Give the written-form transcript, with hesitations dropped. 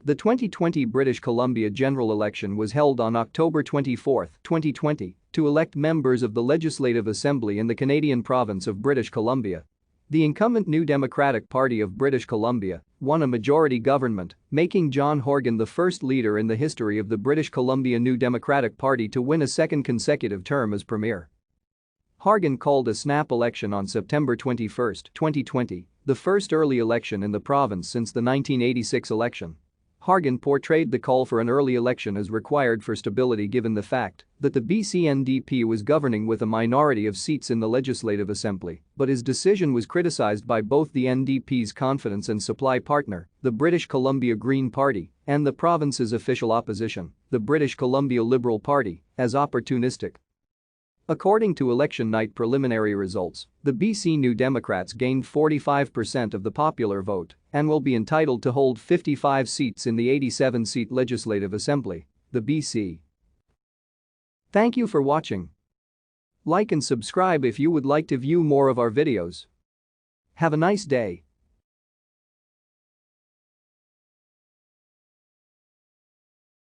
The 2020 British Columbia general election was held on October 24, 2020, to elect members of the Legislative Assembly in the Canadian province of British Columbia. The incumbent New Democratic Party of British Columbia won a majority government, making John Horgan the first leader in the history of the British Columbia New Democratic Party to win a second consecutive term as premier. Horgan called a snap election on September 21, 2020, the first early election in the province since the 1986 election. Horgan portrayed the call for an early election as required for stability given the fact that the BC NDP was governing with a minority of seats in the Legislative Assembly, but his decision was criticised by both the NDP's confidence and supply partner, the British Columbia Green Party, and the province's official opposition, the British Columbia Liberal Party, as opportunistic. According to election night preliminary results, the BC New Democrats gained 45% of the popular vote and will be entitled to hold 55 seats in the 87-seat Legislative Assembly, the BC. Thank you for watching. Like and subscribe if you would like to view more of our videos. Have a nice day.